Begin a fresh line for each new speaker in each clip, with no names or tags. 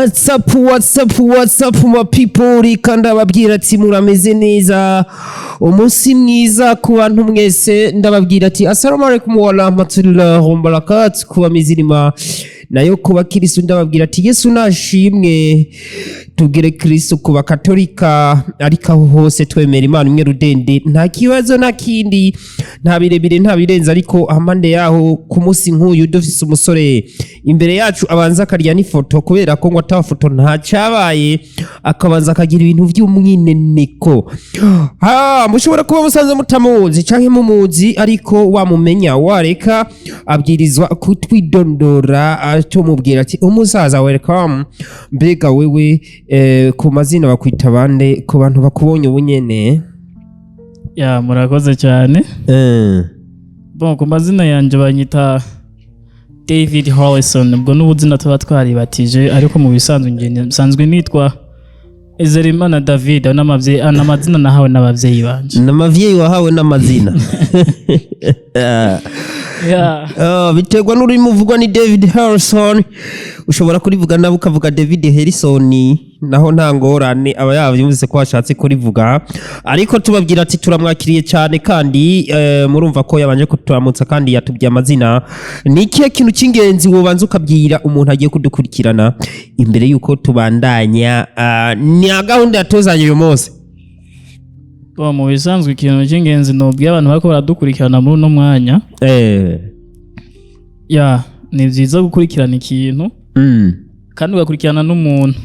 What's up my people, reka ndababwira ati murameze neza, umunsi mwiza ku bantu mwese. Ndababwira ati assalamu alaikum wa rahmatullahi wa barakatuh ku bamizirima nayo kuba Kristo. Ndababwira ati Yesu nashimwe, tugire Kristo ku bakatolika ariko aho hose twemera Imana imwe rudende, nta kibazo na kindi, nta birebire nta birenze. Ariko amande yaho ku munsi nk'uyu dufise umusore imbere yacu abanza akarya n'ifoto, kubera ko ngo atafoto nta cyabaye, akabanza akagira ibintu by'umwineneko. Mushobora kuba musanze mutamuzi canke mumuzi, ariko wamumenya wareka abwirizwa kutwidondora, atomubwira ati umusaza welcome, mbega wewe ku mazina bakwita bande ku bantu bakubonye ubunyene?
Ya murakoze cyane. Bon, ku mazina yanje banyita David Harleyson, ubwo n'ubuzina tuba twaribatije, ariko mu bisanzwe nsanzwe nitwa Ezerimana David, n'amazina nahawe n'abavyeyi banje.
N'amavyeyi wahawe n'amazina? Biterwa n'urimo uvugwa ni David Harleyson, ushobora kurivuga nabo ukavuga David Harleyson, naho nta ngorane aba yavyumvise ko washatse kurivuga. Ariko tubabwira ati turamwakiriye cyane, kandi murumva ko yabanje kuturamutsa kandi yatubwiye amazina. Ni ikihe kintu cy'ingenzi wobanza ukabwira umuntu agiye kudukurikirana imbere yuko tubandanya ni gahunda yatozanye uyu munsi?
Mu bisanzwe ikintu cy'ingenzi nobwiye abantu bako baradukurikirana muri uno mwanya, ni byiza gukurikirana ikintu kandi ugakurikirana n'umuntu.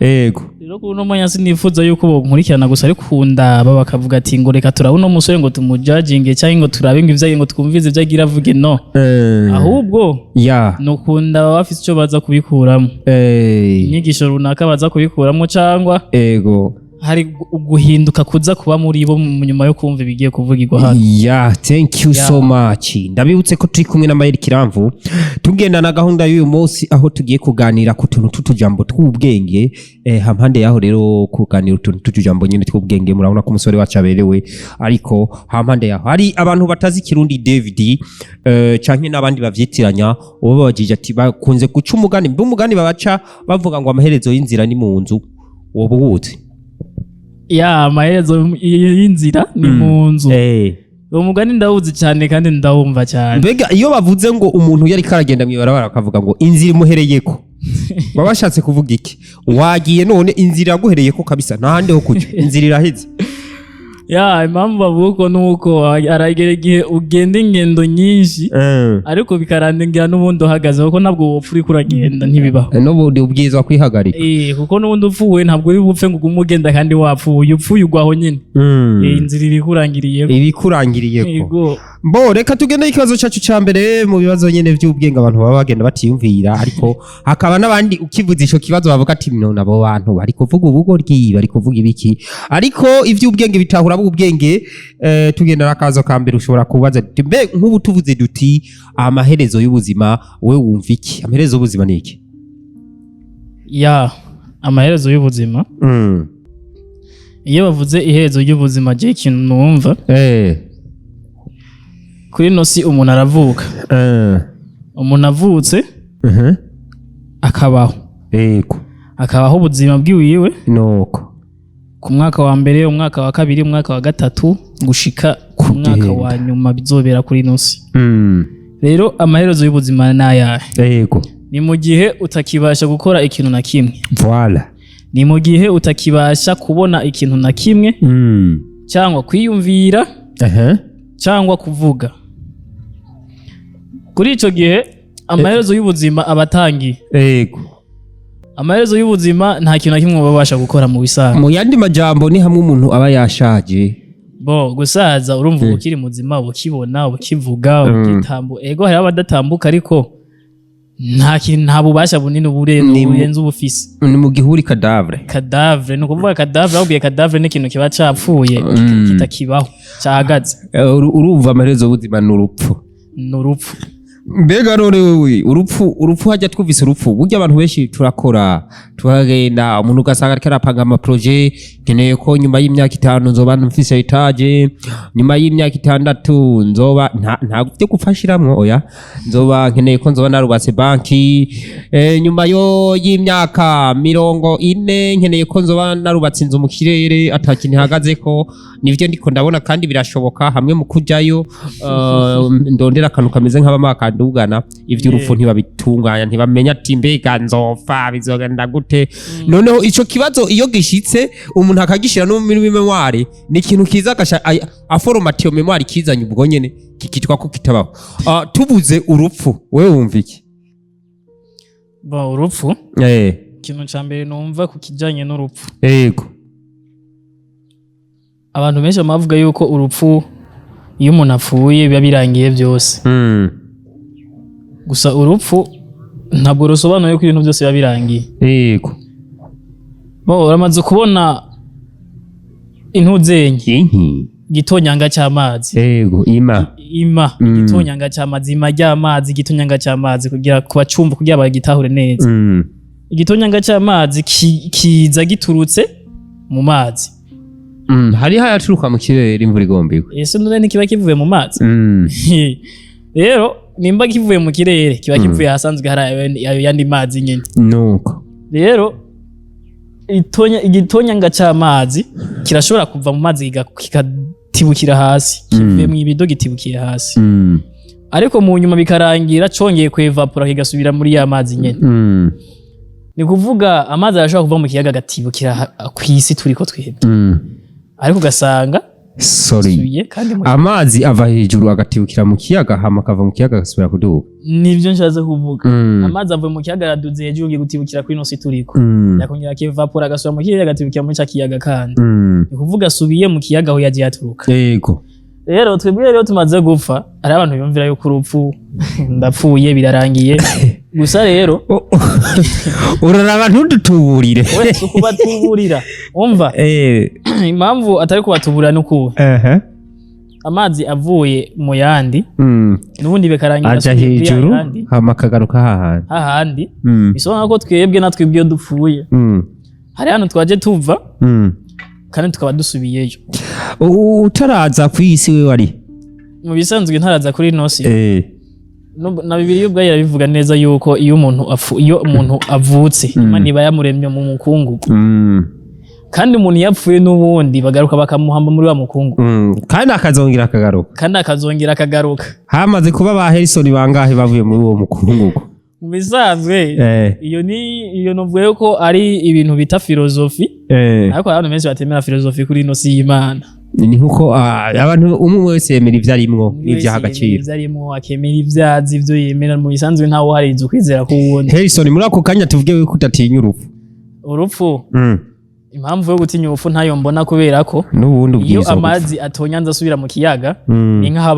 Yego.
Rero kuno mwanya sinifuza yuko bonkurikirana gusa, ariko kundaba bakavuga ati ngo reka turabona umusore ngo tumujudginge cyangwa ngo turabe ngo ivyaye ngo twumvize ivyagira avuge, no. Ahubwo no kundaba bafite icyo baza kubikuramo, inyigisho runaka baza kubikuramo, cyangwa hari guhinduka kuza kuba muri bo nyuma yo kumva ibigiye kuvugirwa hano.
Thank you so much. Ndabibutse ko turi kumwe na Mayeri Kiramvu, tugenda na gahunda y'uyu munsi aho tugiye kuganira ku tuntu tutujambo tw'ubwenge. Hampande yaho rero kuganira utuntu tutujambo nyine tw'ubwenge, murabona ko umusore wacu aberewe. Ariko hampande yaho hari abantu batazi Kirundi David, canke n'abandi bavyitiranya, ubo babajije ati bakunze guca umugani, umugani babaca bavuga ngo amaherezo y'inzira ni mu nzu. Wowe uwuzi?
Amaherezo y'inzira ni mu nzu. Uwo mugani ndawuzi cyane kandi ndawumva cyane.
Mbega iyo bavuze ngo umuntu yari karagenda mwibarabara akavuga ngo inzira imuhereyeko, baba bashatse kuvuga iki? Wagiye none inzira yaguhereyeko kabisa, ntahandi ho kujya, inzira iraheze.
Impamvu bavuga ko nuko aragera igihe ugenda ingendo nyinshi, ariko bikarangira n'ubundi uhagaze, kuko ntabwo wopfa uri kuragenda, ntibibaho.
N'ubundi ubwirizwa kwihagarika.
Kuko n'ubundi upfuye ntabwo uri bupfe ngo ugume ugenda kandi wapfuye, upfuye ugwaho nyine. Inzira ibikurangiriyeko. Bo
reka tugende ikibazo cyacu cya mbere mu bibazo nyene by'ubwenge abantu baba bagenda batiyumvira, ariko hakaba n'abandi ukivuza ico kibazo bavuga ati none abo bantu bari kuvuga ubugoryi, bari kuvuga ibiki. Ariko ivy'ubwenge bitahura ubwenge. Tugenda nakazo ka mbere ushobora kubaza mbe nk'ubu tuvuze duti amaherezo y'ubuzima, we wumva iki? Amaherezo y'ubuzima ni iki?
Amaherezo y'ubuzima, iyo bavuze iherezo y'ubuzima, je ikintu numva, kuri no si umuntu aravuka, umuntu avutse akabaho, akabaho ubuzima bwiwiwe,
nuko
ku mwaka wa mbere, umwaka wa kabiri, umwaka wa gatatu, gushika ku mwaka wa nyuma bizobera kuri nosi. Rero amaherezo y'ubuzima nayahe? Ni mu gihe utakibasha gukora ikintu na kimwe. Ni mu gihe utakibasha kubona ikintu na kimwe, cyangwa kwiyumvira, cyangwa kuvuga. Kuri ico gihe amaherezo y'ubuzima abatangiye. Amaherezo y'ubuzima nta kintu na kimwe babasha gukora mu bisanzwe.
Mu yandi majambo ni hamwe umuntu aba yashaje.
Gusaza urumva ukiri muzima, ukibona, ukivuga, ukitambu. Hari abadatambuka, ariko nta bubasha bunini burenze ubufise.
Ni mu gihuri cadavre.
Ni ukuvuga cadavre, ahubwo cadavre ni ikintu kiba capfuye, kitakibaho, cyahagaze.
Urumva amaherezo y'ubuzima n'urupfu. mbega none wewe urupfu hajya twumvise urupfu burya abantu benshi turakora turagenda umuntu ugasanga ariko arapanga amaproje nkeneye ko nyuma y'imyaka 5 nzoba mfise etage nyuma y'imyaka 6 nzoba nta byo gufashiramwo oya nzoba nkeneye ko nzoba narubatse banki nyuma y'imyaka 40 nkeneye ko nzoba narubatse inzu mu kirere atakintu hagaze ko nivyo ndiko ndabona kandi birashoboka hamwe mu kujayo ndondera akantu kameze nk'abamaka ndugana ivyo urupfu ntibabitunganya ntibamenya ati mbega nzopfa bizogenda gute noneho ico kibazo iyo gishitse umuntu akagishira no mu memoire ni ikintu kiza gasha aforomatiyo memoire kizanye ubwo nyene kikitwa ko kitabaho tubuze urupfu wewe wumva iki
ba urupfu ikintu ca mbere numva ku kijanye n'urupfu
yego
abantu benshi bavuga yuko urupfu iyo umuntu apfuye biba birangiye byose gusa urupfu ntabwo rusobanuye ko ibintu byose biba birangiye
yego
uramaze kubona intuzenye igitonyanga cy'amazi
yego ima
igitonyanga cy'amazi ima ry'amazi igitonyanga cy'amazi kugira kubacumva kugira bagitahure neza igitonyanga cy'amazi kiza giturutse mu mazi
hari hayaturuka mu kirere imvura igombewe
ese none ntikiba kivuye mu mazi rero nimba kivuye mu kirere kiba kivuye hasanzwe hari ayo yandi mazi nyine
nuko
rero igitonyanga cy'amazi kirashobora kuva mu mazi kikatibukira hasi kivuye mu ibido gitibukira hasi ariko mu nyuma bikarangira congeye kwevapora kigasubira muri ya mazi nyene ni kuvuga amazi arashobora kuva mu kiyaga gatibukira kw'isi turiko twebwe ariko ugasanga
amazi ava hejuru agatibukira mu kiyaga hama akava mu kiyaga agasubira kuduga
nivyo nshaze kuvuga amazi avuye mu kiyaga araduze hejuru ngiye gutibukira kuri nosi turiko yakongera akevapora agasubira mu kiyaga agatibukira mu kiyaga kandi ni kuvuga asubiye mu kiyaga aho yagiye aturuka
yego
rero twebwe rero tumaze gupfa ari abantu biyumvira yuko urupfu ndapfuye birarangiye gusa rero
uraraba ntudutuburire
wese ukubatuburira umva impamvu atari kubatuburira nuko amazi avuye mu yandi nubundi bikarangira
aja hejuru hama kagaruka
hahandi bisobanura ko twebwe natwe ibyo dupfuye hari hano twaje tuva kandi tukaba dusubiyeyo
utaraza ku isi we wari
mu bisanzwe ntaraza kuri nosi na Bibiliya ubwo yarabivuga neza yuko iyo umuntu avutse Imana iba yamuremye mu mukungugu kandi umuntu yapfuye n'ubundi bagaruka bakamuhamba muri wa mukungugu
kandi akazongera akagaruka
hamaze
kuba ba Harleyson bangahe bavuye muri uwo mukungugu
mu bisanzwe iyo novuye ko ari ibintu bita filozofi ariko abantu benshi batemera filozofi kuri ino si y'Imana
ni nkuko abantu umwe wese yemera ivyo arimwo n'ivyo hagaciro
ivyo arimwo akemera ivyazi ivyo yemera mu bisanzwe ntawo hari izo kwizera ku wundi
Harleyson muri ako kanya tuvuge we kudatinya
urupfu impamvu yo gutinya urupfu ntayo mbona kubera ko iyo amazi atonyanza asubira mu kiyaga ni nk'aho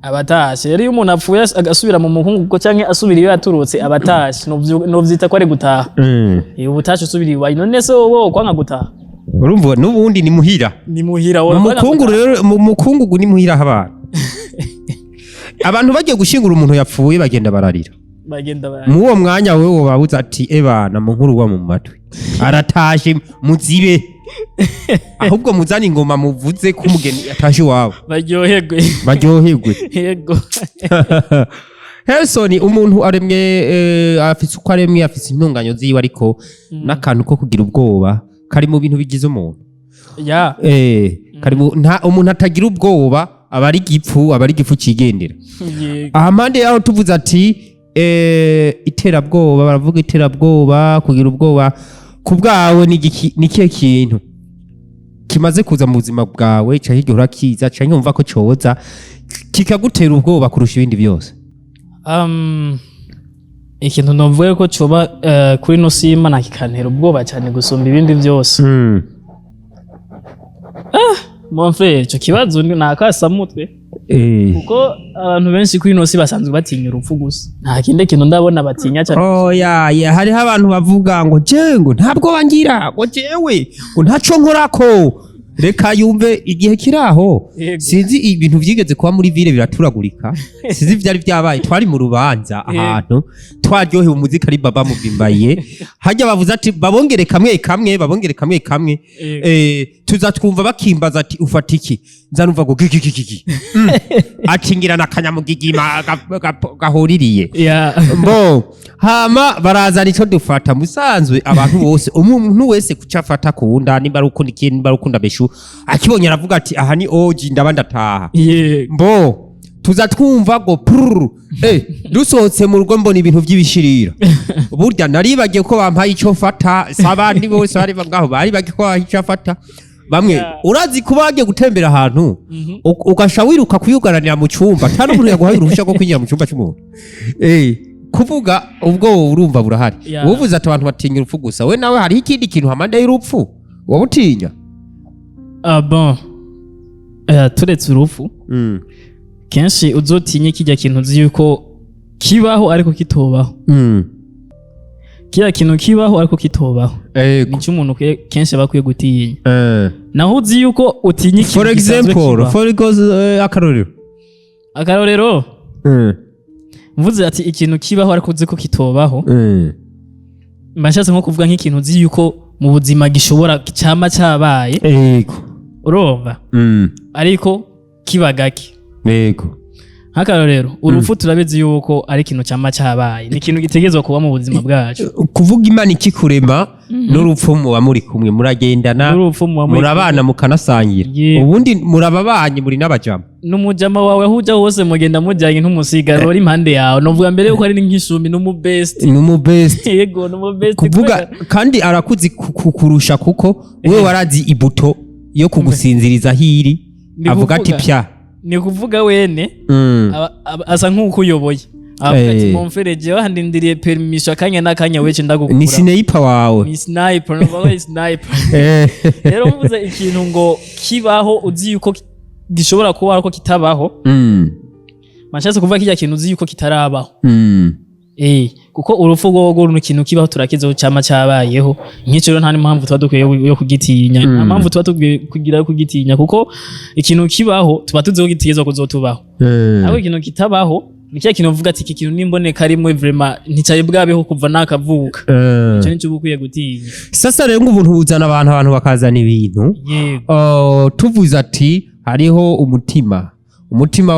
abatashe rero iyo umuntu apfuye agasubira mu mukungugu canke asubira iyo yaturutse abatashe novyita ko ari gutaha ubutashe usubira iwawe none se wowe kwanga gutaha
urumva n'ubundi ni muhira mu mukungugu ni muhira abantu abantu bagiye gushingura umuntu yapfuye bagenda bararira mu uwo mwanya wewe wabuze ati ebana mu nkuru wa mu matwi aratashe muzibe ahubwo muzani ingoma muvuze ko umugeni atashe iwawe baryoherwe
yego
Harleyson umuntu aremye afise uko aremye afise intunganyo ziwe ariko n'akantu ko kugira ubwoba kari mu bintu bigize umuntu kari umuntu atagira ubwoba aba ari igipfu cigendera ahamande yaho tuvuze ati iterabwoba baravuga iterabwoba kugira ubwoba ku bwawe ni kihe kintu kimaze kuza mu buzima bwawe canke igihe urakiza canke wumva ko coza kikagutera ubwoba kurusha ibindi byose
ikintu novuye ko coba kuri no si y'Imana kikantera ubwoba cyane gusumba ibindi byose mon frère ico kibazo nakasamutwe kuko abantu benshi kuri no si basanzwe batinya urupfu gusa nta kindi kintu ndabona batinya cyane
hariho abantu bavuga ngo jengo ntabwo bangira ngo jewe ngo ntaco nkorako reka yumve igihe kiraho sinzi ibintu vyigeze kuba muri ville biraturagurika sinzi vyari vyabaye twari mu rubanza ahantu twaryohewe umuziki ari baba muvimbaye hajya bavuze ati babongere kamwe kamwe tuza twumva bakimbaza ati ufata iki nzanumva ngo gigigigi atingira na kanyamugigima gahoririye mbo hama barazana ico dufata musanzwe abantu bose umuntu wese kucafata kuwunda nimba rukunda ikintu nimba rukunda beshu akibonye aravuga ati aha ni oji ndabandataha mbo tuza twumva ngo dusohotse mu rugo mbona ibintu vy'ibishirira burya naribagiye ko bampaye ico fata sabandi bose bari ngaho bari bagiye ko ico fata bamwe urazi kubagiye gutembera ahantu ugasha wiruka kuyugaranira mu cyumba cyane umuntu yaguhaye uruhushya rwo kwinjira mu cyumba cy'umuntu kuvuga ubwo urumva burahari uvuze ati abantu batinya urupfu gusa we nawe hari ikindi kintu hamande y'urupfu wabutinya
bon turetse urupfu kenshi uzotinye kijya kintu uzi yuko kibaho ariko kitobaho kiriya kintu kibaho ariko kitobaho nicyo umuntu kenshi bakwiye gutinya naho uzi yuko utinya ikintu gisanzwe kibaho
for example
akarorero mvuze ati ikintu kibaho ariko uzi ko kitobaho mbashatse nko kuvuga nk'ikintu uzi yuko mu buzima gishobora cyama cyabaye urumva ariko kiba gake nk'akarorero urupfu turabizi yuko ari ikintu cyama cyabaye ni ikintu gitegezwa kuba mu buzima bwacu
kuvuga Imana ikikurema n'urupfu muba muri kumwe muragendana murabana mukanasangira ubundi murababanye muri n'abajama
n'umujama wawe aho uja hose mugenda mujyanye nk'umusigaro uri impande yawe novuga mbere yuko ari nk'ishumi
n'umubest
yego n'umubest
kuvuga kandi arakuzi kukurusha kuko wewe warazi ibuto yo kugusinziriza hiri avuga ati pya
ni kuvuga wene asa nk'uko uyoboye avuga ati mumfereje wahandindiriye permission akanya n'akanya wece ndagukura
ni sniper wawe
ni sniper no sniper rero mvuze ikintu ngo kibaho uzi yuko gishobora kuba ariko kitabaho mashatse kuvuga kijya kintu uzi yuko kitarabaho kuko urupfu rwo n'ikintu kibaho turakizeho cyama cyabayeho nk'icyo rero nta n'impamvu tuba dukwiye yo kugitinya nta mpamvu tuba tubwiye kugira kugitinya kuko ikintu kibaho tuba tuziho gitegezwa kuzotubaho ariko ikintu kitabaho ni cya kintu uvuga ati iki kintu nimboneka rimwe vraiment nticari bwabeho kuva nakavuka icyo nicyo ukwiye gutinya
sasa rero ng'ubuntu buzana abantu bakazana ibintu tuvuze ati hariho umutima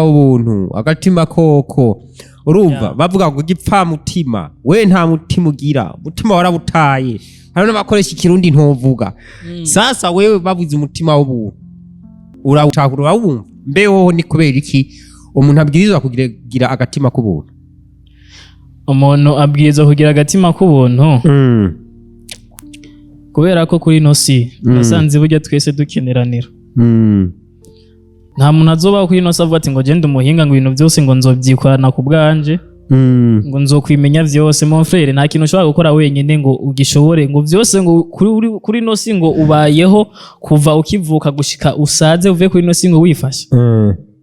w'ubuntu agatima koko urumva bavuga ngo gipfa mutima we nta mutima ugira mutima warabutaye hano n'abakoresha ikirundi ntovuga sasa wewe bavuze umutima w'ubuntu urawutahura wumva mbeho ni kubera iki umuntu abwirizwa kugira agatima k'ubuntu
umuntu abwirizwa kugira agatima k'ubuntu kubera ko kuri no si nasanze burya twese dukeneranira nta muntu azoba kuri no savuga ati ngo gende umuhinga ngo ibintu byose ngo nzobyikorana ku bwanje ngo nzokwimenya vyose mon frère nta kintu ushobora gukora wenyine ngo ugishobore ngo vyose ngo kuri no si ngo ubayeho kuva ukivuka gushika usaze uve kuri no si ngo wifashe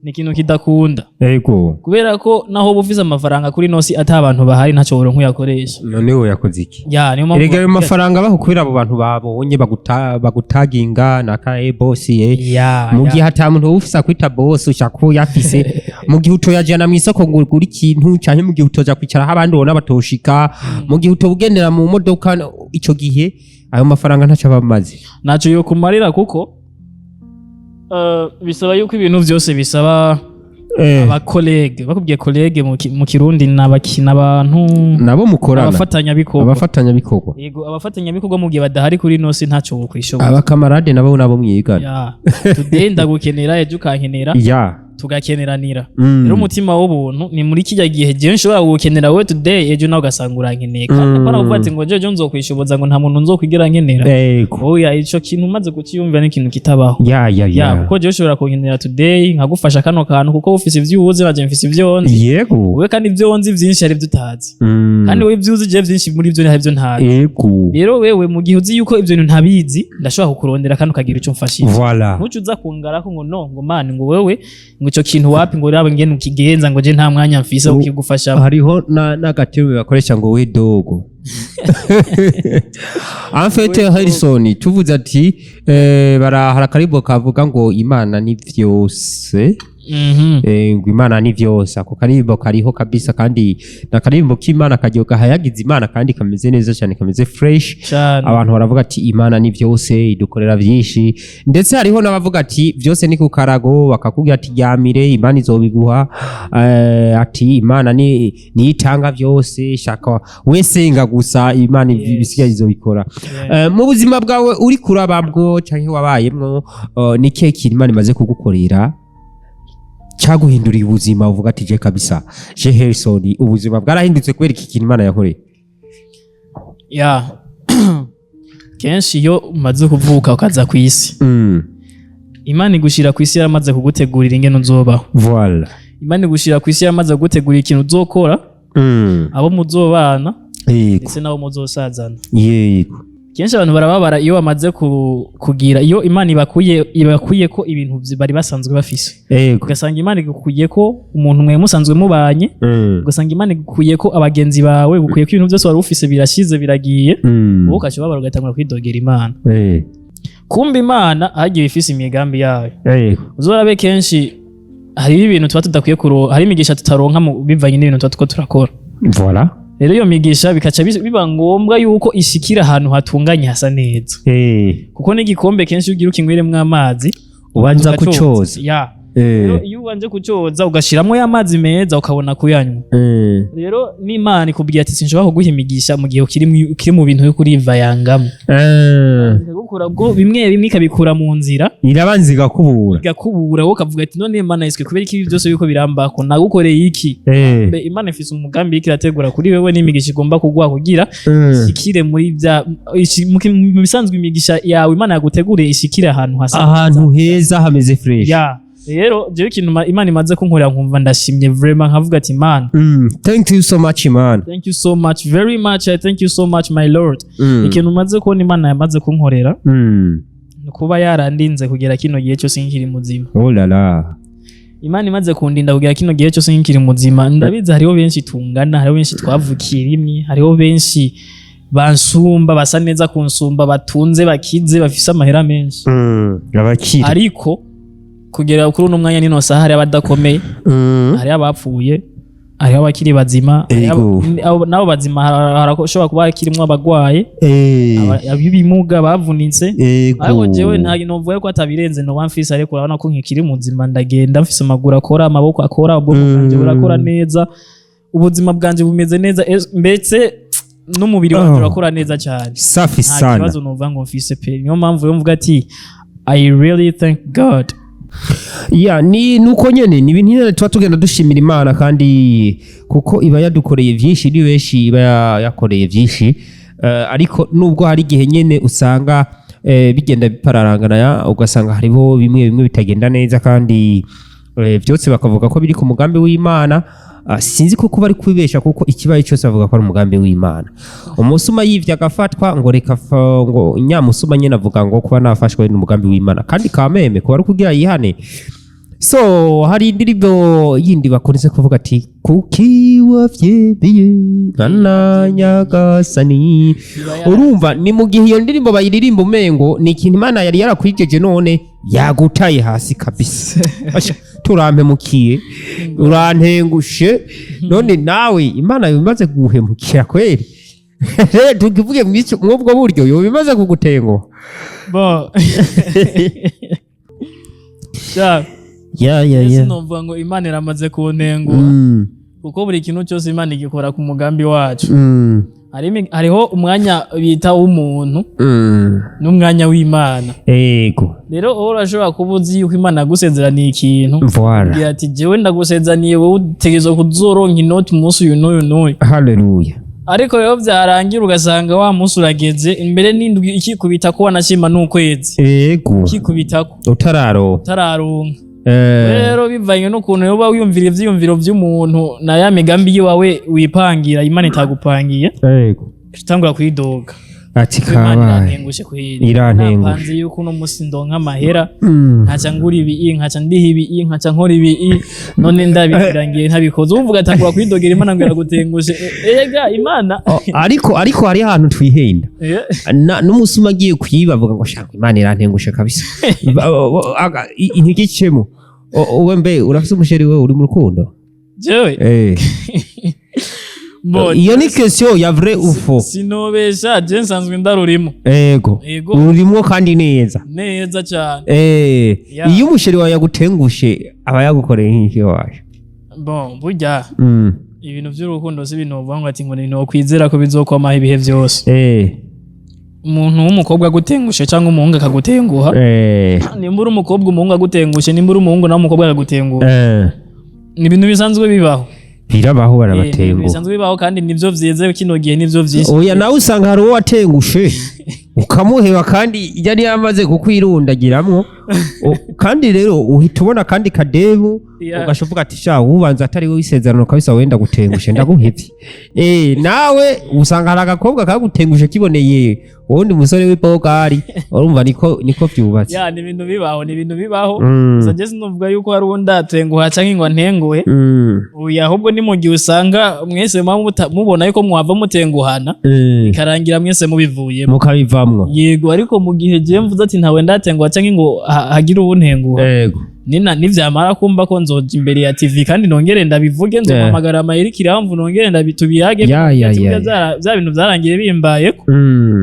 ni ikintu kidakunda kubera ko naho bufise amafaranga kuri nosi ata abantu bahari ntacyo woronka uyakoresha
none we yakoze iki
niyo
erega ayo mafaranga baho kubera abo bantu babonye bagutaginga na kae boss mu gihe ata muntu ufise akwita boss ushaka yafise mu gihe utoyajana mu isoko ngo ugura ikintu canke mu gihe utoja kwicara abandi bona batoshika mu gihe utobugendera mu modoka ico gihe ayo mafaranga ntacyo bamaze
ntacyo yo kumarira kuko bisaba yuko ibintu byose bisaba abakolege bakubwiye kolege mu kirundi n'abakina abantu
nabo mukorana
abafatanya-bikorwa yego abafatanya-bikorwa mu gihe badahari kuri nosi ntacyo wokwishobora
abakamarade nabo mwigana
today ndagukenera ejo ukankenera tugakeneranira rero umutima w'ubuntu ni muri kijya gihe je nshobora gukenera we today ejo nawe ugasanga urankeneye kandi ko navuga ati ngo ejo nzokwishoboza ngo nta muntu nzokwigira nkenera oya ico kintu umaze kukiyumva ni ikintu kitabaho kuko je ushobora kunkenera today nkagufasha kano kantu kuko ufise ivyuzi baje mfise ivyonzi
yego
we kandi ivyonzi vyinshi ari vyutazi kandi we ivyuzi je vyinshi muri ivyo hari ivyo ntazi
yego
rero wewe mu gihe uzi yuko ivyo ntabizi ndashobora kukurondera kandi ukagira ico mfashije
voilà
ntucuza kungarako ngo no ngo mani ngo wewe ngo ico kintu wapi ngo raba ngene ukigenza ngo je nta mwanya mfise wo kigufasha
hariho n'agaterme bakoresha ngo we dogo En fait Harleyson tuvuze ati hari akaririmbo kavuga ngo Imana ni vyose. Ngo Imana ni vyose, ako karirimbo kariho kabisa, kandi nakaririmbo k'Imana karyoga hayagize Imana kandi kameze neza cyane, kameze fresh. Abantu baravuga ati Imana ni vyose, idukorera vyinshi, ndetse hariho n'abavuga ati vyose ni kukarago, bakakubwira ati ryamire Imana izobiguha, ati Imana ni itanga vyose, shaka wesenga gusa Imana ibisigaye izobikora. Mu buzima bwawe uri kurabamwo canke wabayemwo, ni kihe kintu Imana imaze kugukorera cyaguhinduriye ubuzima uvuga ati je kabisa je Harleyson ubuzima bwarahindutse kubera iki kintu Imana yakoreye?
Kenshi iyo umaze kuvuka ukaza ku isi, Imana igushira ku isi yaramaze kugutegurira ingene uzobaho.
Voilà.
Imana igushira ku isi yaramaze kugutegurira ikintu uzokora, abo muzobana, ndetse nabo muzosazana.
Yego.
Kenshi abantu barababara iyo bamaze kugira, iyo Imana ibakuye ko ibintu bari basanzwe bafise. Ugasanga Imana igukuye ko umuntu mwe musanzwe mubanye, ugasanga Imana igukuye ko abagenzi bawe, gukuye ko ibintu byose wari ufise birashize biragiye, wowe ukashobora ugatangura kwidogera Imana. Kumbe Imana hagiye ifise imigambi yayo. Uzorabe kenshi hari ibintu tuba tudakwiye hari imigisha tutaronka bivanye n'ibintu tuba tuko turakora.
Voilà.
Rero iyo migisha bikaca biba ngombwa yuko ishikira ahantu hatunganye hasa neza. Kuko n'igikombe kenshi ugira ukinywiremwo amazi
ubanza kucoza.
Rero iyo ubanje kucoza ugashiramo ya mazi meza ukabona kuyanywa. Rero n'Imana ikubwiye ati sinshobora kuguha imigisha mu gihe ukiri mu bintu yo kuriva yangamo. Ikagukura bwo bimwe ikabikura mu nzira,
irabanza
igakubura wowe ukavuga ati none Imana iswe kubera iki byose biko birambako nagukoreye iki? Imana ifise umugambi ikirategura kuri wewe n'imigisha igomba kugwa kugira ishikire muri bya mu bisanzwe imigisha yawe Imana yaguteguriye ishikire ahantu
heza hameze fresh.
Rero jewe ikintu Imana imaze kunkorera nkumva ndashimye vraiment, nkavuga ati Imana,
thank you so much man,
thank you so much, very much, I thank you so much my Lord. Ikintu maze kubona Imana yamaze kunkorera kuba yarandinze kugera kino gihe cyose nkiri muzima.
Oh la la.
Imana imaze kundinda kugera kino gihe cyose nkiri muzima. Ndabizi hariho benshi tungana, hariho benshi twavukiye rimwe, hariho benshi bansumba, basa neza kunsumba, batunze, bakize, bafise amahera menshi,
abakira,
ariko kugera kuri uno mwanya nino saha hari abadakomeye, hari abapfuye, hari abakiri bazima, nabo bazima harashobora kuba kirimo abagwaye, abibimuga bavunitse. Ariko jewe nta novuye ko atabirenze no bamfise, ariko urabona ko nkikiri muzima, ndagenda mfise amaguru akora, amaboko akora, ubwonko bwanje burakora neza, ubuzima bwanje bumeze neza, mbetse n'umubiri wanje urakora neza cyane.
Safi sana.
Nta kibazo novuga ngo mfise pe. Niyo mpamvu yo mvuga ati I really thank God.
Ni nuko nyene ni ibintu tuba tugenda dushimira Imana, kandi kuko iba yadukoreye vyinshi, ni benshi iba yakoreye vyinshi, ariko nubwo hari igihe nyene usanga bigenda bipararangana, ugasanga hariho bimwe bitagenda neza, kandi byose bakavuga ko biri ku mugambi w'Imana. Sinzi ko bari kwibesha, kuko ikibaye cyose bavuga ko ari umugambi w'Imana. Umusuma yivya agafatwa ngo reka ngo nyamusuma nyene avuga ngo kuba nafashwe n'umugambi w'Imana, kandi kameme ko bari kugira yihane. So hari indirimbo yindi bakunze kuvuga ati kuki wavyemeye nkana nyagasani. Urumva ni mu gihe iyo ndirimbo bayiririmba umengo ni ikintu Imana yari yarakwijeje, none yagutaye hasi kabisa. Turampemukiye, urantengushe, none nawe Imana bimaze kuguhemukira kweli. Tukivuge mw'ubwo buryo yo bimaze kugutengo.
Sinumva ngo Imana iramaze kuntengura, kuko buri kintu cyose Imana igikora ku mugambi wacu. Hariho umwanya bita w'umuntu n'umwanya w'Imana.
Yego.
Rero urashobora kuba uzi yuko Imana yagusezeraniye ikintu,
voilà,
ati jewe ndagusezeraniye wowe utegerezwa kuzoronka inoti umunsi uyu n'uyu n'uyu.
Haleluya.
Ariko rero byarangira ugasanga wa munsi urageze, imbere n'indwi ikikubita ko wanashima n'ukwezi.
Yego.
Ikikubitako utararonka. Rero bivanye n'ukuntu yoba wiyumvira ivyiyumviro by'umuntu na ya migambi yiwawe wipangira Imana itagupangiye.
Yego.
Utangura kwidoga.
ati kabaye
napanze yuko uno musi ndonka amahera nkaca ngura ibi nkaca ndiha ibi nkaca nkora ibi none ndabirangiye ntabikoze uvuga atangura kwidogera Imana ngo iragutengushe ega Imana
ariko hari ahantu twihenda n'umusuma agiye kwiba avuga ngo shaka Imana irantengushe kabisa intigicemo wowe mbe urafise umusheri wewe uri mu rukundo
jewe
iyo ni question ya vrai ou faux
sinobesha je nsanzwe ndarurimo
ego urimo kandi neza
cyane
iyo umusheri wawe yagutengushe aba yagukoreye nk'iki waje
burya ibintu by'urukundo si ibintu uvuga ngo ati ngo ni kwizera ko bizokwamaho ibihe byose umuntu w'umukobwa agutengushe cyangwa umuhungu akagutenguha nimba uri umukobwa umuhungu agutengushe nimba uri umuhungu nawe umukobwa akagutenguha ni ibintu bisanzwe bibaho
birabaho barabatenguha
bisanzwe bibaho kandi nivyo vyize kino gihe nivyo vyinshi
oya nawe usanga hari uwo watengushe ukamuheba kandi yari yamaze kukwirundagiramwo kandi rero uhita ubona kandi kadebu ugashovuga ati sha ubanza atari we wisezerano kabisa wenda gutengushe ndaguhevye nawe usanga hari agakobwa kagutengushe kiboneye uwundi musore w'ipogari urumva niko vyubatse
ni ibintu bibaho saje sinovuga yuko hari uwo ndatenguha canke ngo ntenguhe oya ahubwo ni mu gihe usanga mwese mubona yuko mwava mutenguhana ikarangira mwese mubivuye
mukabivamwo
yego ariko mu gihe je mvuze ati ntawe ndatenguha canke ngo hagira ubuntenguha yego nivyamara kumva ko nzoja imbere ya TV kandi nongere ndabivuge nzomamagara amayeri kiramvu nongere ndabitubiyage bya bintu vyarangiye bimbayeko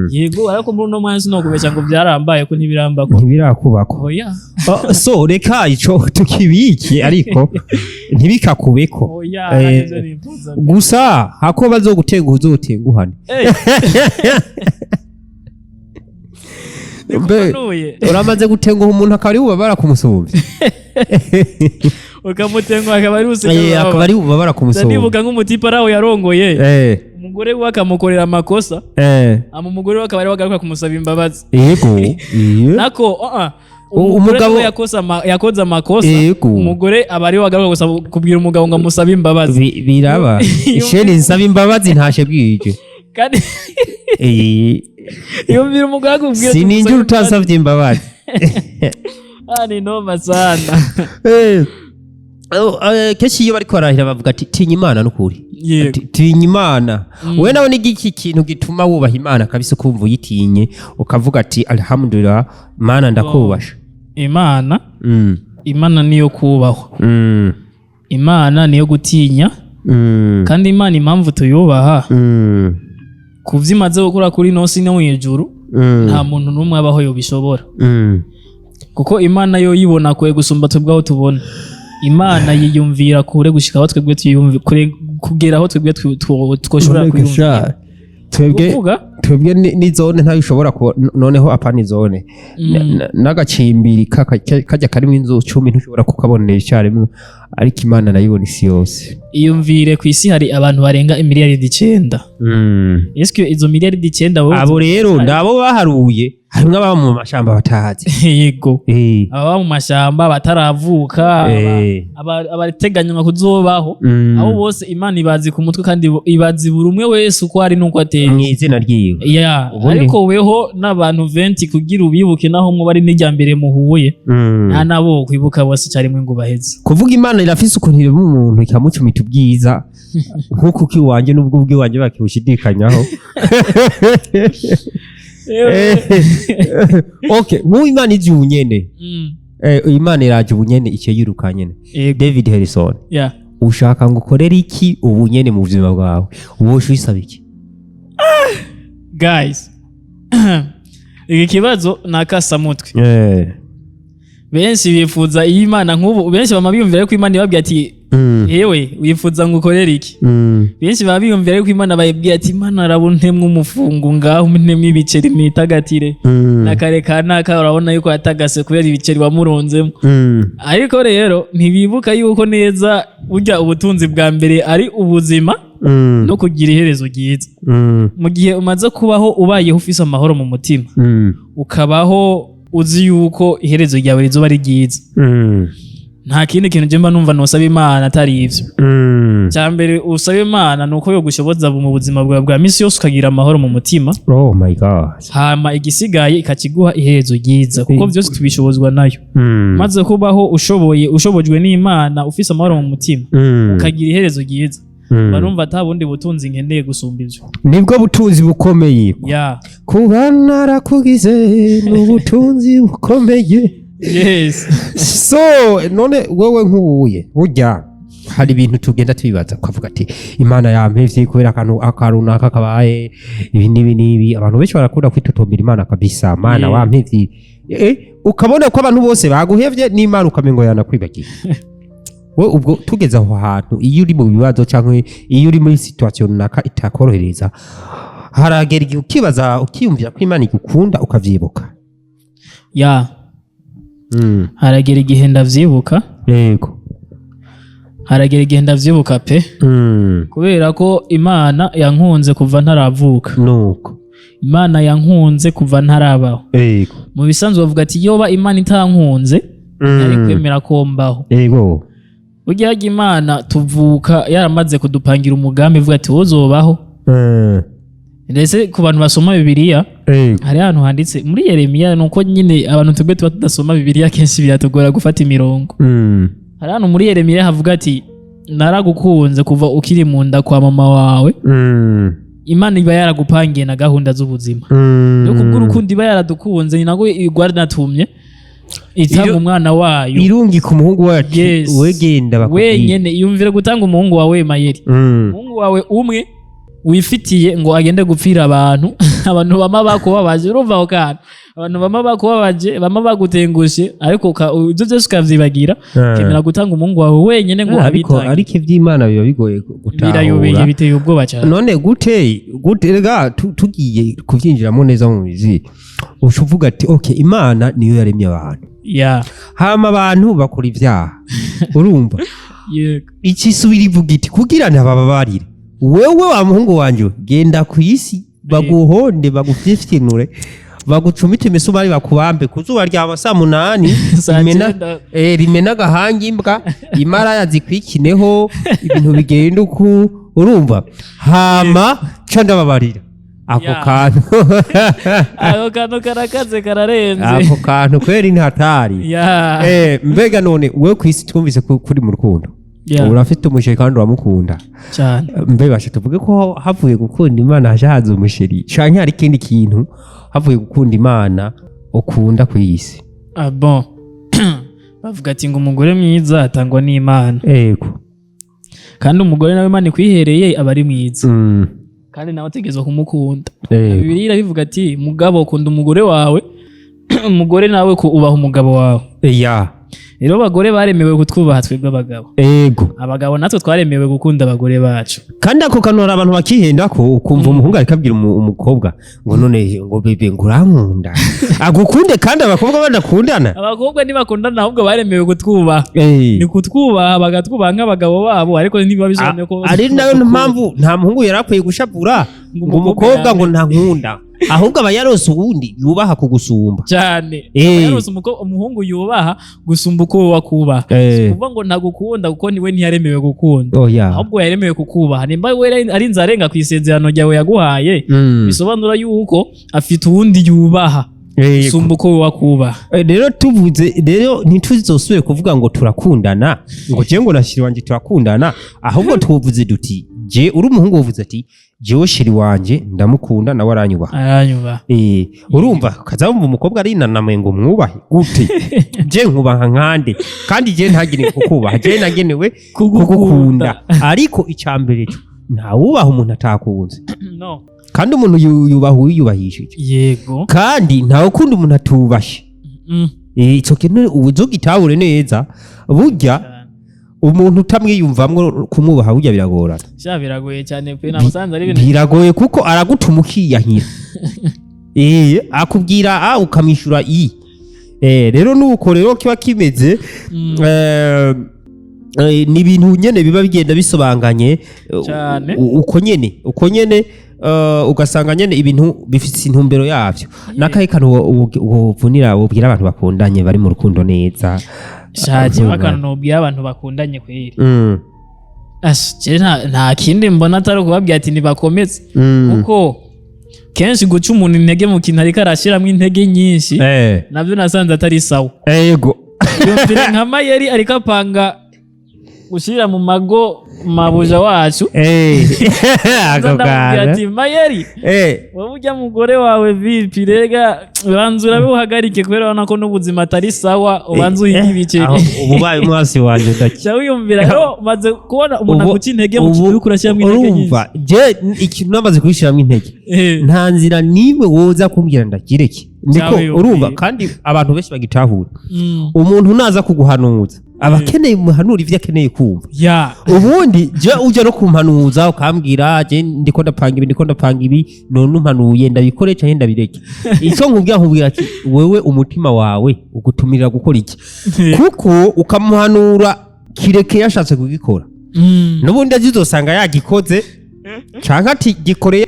yego ariko muri no mwanya sinokubesha ngo vyarambaye ko
ntibirakubako
oya
so reka ico tukibiki ariko ntibikakubeko
oya
gusa hako bazogutenguha uzotenguhane uramaze gutenguha umuntu akaba ari bubabara kumusumvya
ukamutenguha akaba ari usigaye
akaba ari bubabara kumusumvya
nibuka nk'umutipe araho yarongoye umugore we akamukorera amakosa umugore we akaba ari wagaruka kumusaba imbabazi
yego
nako umugabo yakoze amakosa umugore aba ari wagaruka kubwira umugabo ngo amusabe imbabazi
biraba isheni nsaba imbabazi ntashe bwije
kandi iyo mbira umugabo akubwira
sininjye utasavye imbabazi
ni noma sana
kenshi iyo bariko barahira bavuga ati tinya Imana n'ukuri tinya Imana we nawe n'igiki kintu gituma wubaha Imana kabisa kumva uyitinye ukavuga ati alhamdulillah Mana ndakubasha
Imana niyo kubahwa Imana niyo gutinya kandi Imana impamvu tuyubaha kuvyimaze gukora kuri nosi no mwijuru nta muntu numwe abaho yo bishobora kuko Imana yo yibona kwe gusumba tubwaho tubona Imana yiyumvira kure gushika aho twebwe tuyumvira kugera aho twebwe twoshobora kuyumvira
twebwe ni zone ntayo ushobora noneho apana zone n'agacimbiri kajya karimo inzu 10 ntushobora kukabonera icyarimwe ariko Imana nayibona isi yose
iyumvire ku isi hari abantu barenga imiliyaridi 9 eske izo miliyaridi 9
abo rero ndabo baharuye harimwe ababa mu mashamba batahazi
yego ababa mu mashamba bataravuka abateganywa kuzobaho abo bose Imana ibazi ku mutwe kandi ibazi buri umwe wese uko ari nuko ateye
mu izina ryiwe
ariko weho n'abantu 20 kugira ubibuke naho mu bari n'ijyambere muhuye nta nabo kwibuka bose cyarimwe ngo baheze
kuvuga Imana irafise ukuntu iri mu muntu ikamucumita ubwiza nkuko kiwanje n'ubwo ubwiwanje bakiwushidikanyaho okay Imana ije ubunyene Imana iraje ubunyene icyo yiruka nyene David Harrison ushaka ngo ukorere iki ubunyene mu buzima bwawe uboshe usaba iki
guys iki kibazo nakasa mutwe benshi bifuza Imana nk'ubu benshi bamabiyumvira ko Imana ibabwiye ati yewe wifuza ngo ukorere iki benshi babiyumvira ko Imana bayibwiye ati Imana arabuntemwe umufungo ngaho untemwe ibiceri mitagatire nakareka naka urabona yuko yatagase kubera ibiceri wamuronzemo ariko rero ntibibuka yuko neza urya ubutunzi bwa mbere ari ubuzima no kugira iherezo ryiza mu gihe umaze kubaho ubayeho ufise amahoro mu mutima ukabaho uzi yuko iherezo ryawe rizoba ari ryiza nta kindi kintu je mba numva nosaba Imana atari ivyo. Cyambere usaba Imana nuko yo gushoboza mu buzima bwa misi yose ukagira amahoro mu mutima.
Oh my god.
Hama igisigaye ikakiguha iherezo ryiza kuko byose tubishobozwa nayo. Maze kubaho ushobojwe n'Imana ufise amahoro mu mutima ukagira iherezo ryiza. Barumva atabundi butunzi nkeneye gusumba ivyo.
Nibwo butunzi bukomeye. Kubana rakugize n'ubutunzi bukomeye.
Yes.
So none wewe nk'ubuye burya hari ibintu tugenda tubibaza ukavuga ati Imana yampevye kubera akarunaka kabaye ibi nibi abantu benshi barakunda kwitotombera Imana kabisa Mana wampevye ukabona ko abantu bose baguhevye n'Imana ukamengo yanakwibagiye. We ubwo tugeze aho hantu iyo uri mu bibazo canke iyo uri muri situation naka itakorohereza haragera igihe ukibaza ukiyumvira ko Imana igukunda ukavyibuka.
Haragera igihe ndavyibuka.
Yego.
Haragera igihe ndavyibuka pe. Kubera ko Imana yankunze kuva ntaravuka.
Nuko.
Imana yankunze kuva ntarabaho.
Yego.
Mu bisanzwe bavuga ati yoba Imana itankunze ari kwemera ko mbaho.
Yego.
Burya Imana tuvuka yaramaze kudupangira umugambi ivuga ati wozobaho. Ndetse ku bantu basoma Bibiliya hari ahantu handitse muri Yeremiya nuko nyine abantu twebwe tuba tudasoma Bibiliya kenshi biratugora gufata imirongo. Hari ahantu muri Yeremiya havuga ati naragukunze kuva ukiri mu nda kwa mama wawe. Imana iba yaragupangiye na gahunda z'ubuzima. Yo kubw'urukundo iba yaradukunze ni nago igwari natumye itanga umwana wayo
irungi ku muhungu wacu wegenda
bakubwiye wenyene yumvire gutanga umuhungu wawe Mayeri. Umuhungu wawe umwe wifitiye ngo agende gupfira abantu bama bakubabaje urumva aho kana abantu bama bakubabaje bama bagutengushe ariko ibyo byose ukavyibagira kemera gutanga umuhungu wawe wenyene ngo abitange.
Ariko ivy'Imana biba bigoye gutahura
birayobeye biteye ubwoba cyane.
None gute rega tugiye kuvyinjiramo neza mu mizi ushuvuga ati okay Imana niyo yaremye abantu hama abantu bakora ivyaha urumva ikisubira ivuga iti kugira ntababarire wewe wa muhungu wanje genda ku isi baguhonde bagufyifyinure bagucumite imisumari bakubambe kuzuba rya saa 8 rimena gahanga imbwa imara yazikwikineho ibintu bigenda uku urumva hama canda babarira ako kantu
karakaze kararenze
ako kantu kweri ntatari mbega none wewe ku isi twumvise kuri mu rukundo urafite umusheri kandi uramukunda
cyane
mbebasha tuvuge ko havuye gukunda Imana hashaza umusheri canke hari ikindi kintu havuye gukunda Imana ukunda ku isi.
Bon bavuga ati ngo umugore mwiza atangwa n'Imana.
Yego.
Kandi umugore nawe Imana ikwihereye aba ari mwiza. Kandi nawe ategerezwa kumukunda. Bibiliya bivuga ati mugabo ukunda umugore wawe umugore nawe ko ubaha umugabo wawe. Rero abagore baremewe kutwubaha twebwe abagabo.
Yego.
Abagabo natwe twaremewe gukunda abagore bacu.
Kandi ako kanora abantu bakihenda ko ukumva umuhungu arikabwira umukobwa ngo none ngo bebe ngurankunda. Agukunde kandi abakobwa badakundana.
Abakobwa ntibakundana ahubwo baremewe kutwubaha. Ni kutwubaha bagatwubaha nk'abagabo babo ariko ntibiba bisomye ko
ari nayo mpamvu nta muhungu yarakwiye gushavura ngo umukobwa ngo ntankunda. Ahubwo aba yarose ubundi yubaha kugusumba
cyane. Yarose umuhungu yubaha gusumba uko wakubaha. Kuvuga ngo ntagukunda kuko niwe ntiyaremewe gukunda. Ahubwo yaremewe kukubaha. Nimba we ari nzarenga ku isezerano ryawe yaguhaye bisobanura yuko afite uwundi yubaha gusumba uko wakubaha.
Rero ntituzosubire kuvuga ngo turakundana ngo je ngo nashiri wanje turakundana ahubwo tuvuze duti je uri umuhungu uvuze ati jewe shiri wanje ndamukunda nawe aranyubaha. Urumva kazabumva umukobwa ari nanamwe ngo mwubahe gute je nkubaha nkande kandi je ntagire kukubaha je nagenewe kugukunda ariko icambere nta wubaha umuntu atakunze.
No.
Kandi umuntu yubaha uyubahishije.
Yego.
Kandi nta ukunda umuntu atubashe. Ico kintu ubuzogitabure neza burya umuntu utamwiyumvamwo kumwubaha burya biragorana.
Biragoye cyane pe namusanze ari ibintu
biragoye kuko aragutuma ukiyahira. Akubwira ukamishura rero nuko rero kiba kimeze ni ibintu nyene biba bigenda bisobanganye uko nyene ugasanga nyene ibintu bifite intumbero yavyo. Nakahe kantu wovunira wobwira abantu bakundanye bari mu rukundo neza
shaje bakanobwiye abantu bakundanye kweri je nta kindi mbona atari kubabwira ati ntibakomeze kuko kenshi guca umuntu intege mu kintu ariko arashiramwo intege nyinshi navyo nasanze atari sawa
yego
yumvire nka mayeri ariko apanga gushira mu mago mabuja wacu
ako kana
ati mayeri wowe ujya mugore wawe vipi rega uranzura biuhagarike kubera wana ko n'ubuzima atari sawa ubanze uyibice
ububaye umwasi wanje
ndakira wiyumvira ko maze kubona umuntu aguca intege mu kintu uriko urashyiramo intege nyinshi
je ikintu namaze kubishiramo intege nta nzira nimwe woza kumbwira ndakireke ndiko urumva kandi abantu benshi bagitahura umuntu naza kuguhanuza abakeneye umuhanura ivyo akeneye kumva ubundi je uje no kumpanuza ukambwira je ndiko ndapanga ibi none umpanuye ndabikore cyane ndabireke ico nkubwira ati wewe umutima wawe ugutumirira gukora iki kuko ukamuhanura kireke yashatse kugikora nubundi azizosanga yagikoze canka ati gikoreye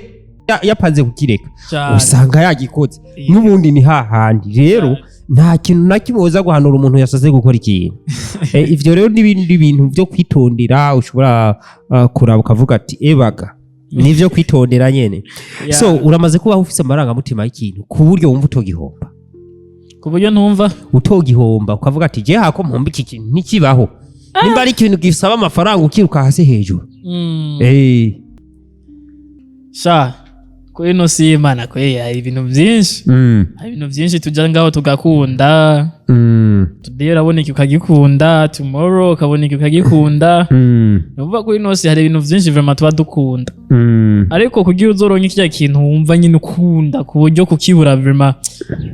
yapanze kukireka usanga yagikoze nubundi ni hahandi rero nta kintu na kimwe uza guhanura umuntu yasaze gukora ikintu ivyo rero n'ibindi bintu byo kwitondera ushobora kuraba ukavuga ati ebaga nivyo kwitondera nyene so uramaze kuba ufise amarangamutima y'ikintu ku buryo wumva utogihomba
ku buryo ntumva
utogihomba ukavuga ati je hako mpomba iki kintu ntikibaho nimba ari ikintu gisaba amafaranga ukiruka hasi hejuru
sha ko ino si imana ko hari ibintu byinshi hari ibintu byinshi tujya ngaho tugakunda today uraboneka ukagikunda tomorrow ukaboneka ukagikunda nuvuga ko ino si hari ibintu byinshi vraiment tuba dukunda ariko kugira uzoronka ikya kintu wumva nyine ukunda ku buryo kukibura vraiment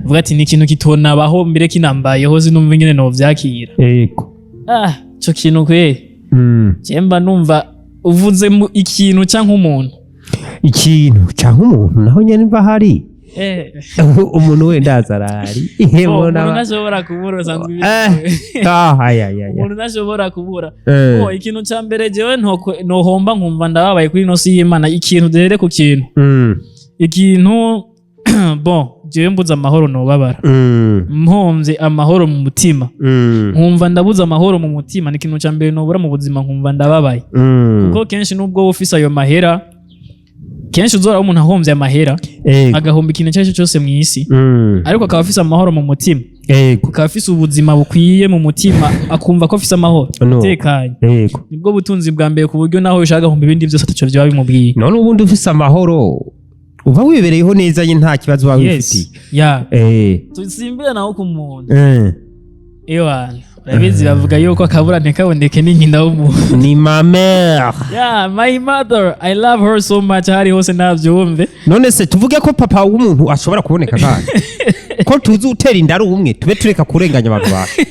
uvuga ati ni ikintu kitonabaho mbere kinambayeho sinumva nyine no vyakira
yego
cyo kintu kwe cyemba numva uvuze ikintu cyangwa umuntu
ikintu cyangwa umuntu naho nyene mva hari umuntu wenda azarari
umuntu nashobora kubura sanzwe umuntu nashobora kubura ikintu cya mbere jewe nohomba nkumva ndababaye kuri ino si y'Imana ikintu duhere ku kintu ikintu bon jewe mbuza amahoro nobabara mpomvye amahoro mu mutima nkumva ndabuza amahoro mu mutima ni ikintu cya mbere nobura mu buzima nkumva ndababaye kuko kenshi nubwo ufise ayo mahera kenshi uzora umuntu ahomvye amahera agahomba ikintu cyose cyose mu isi ariko akaba afise amahoro mu mutima akaba afise ubuzima bukwiye mu mutima akumva ko afise amahoro tekanye nibwo butunzi bwa mbere ku buryo naho ushaka gahomba ibindi byose ataco byo bimubwiye
none ubundi ufise amahoro uba wibereyeho neza nta kibazo wawe ufitiye
tusimbira naho ku muntu ewana urabizi bavuga yuko akabura ntikaboneke n'inyina w'umuntu
ni ma mère
my mother I love her so much hari hose navyumve
none se tuvuge ko papa w'umuntu ashobora kuboneka kandi ko tuzi utera indaro umwe tube tureka kurenganya abantu bacu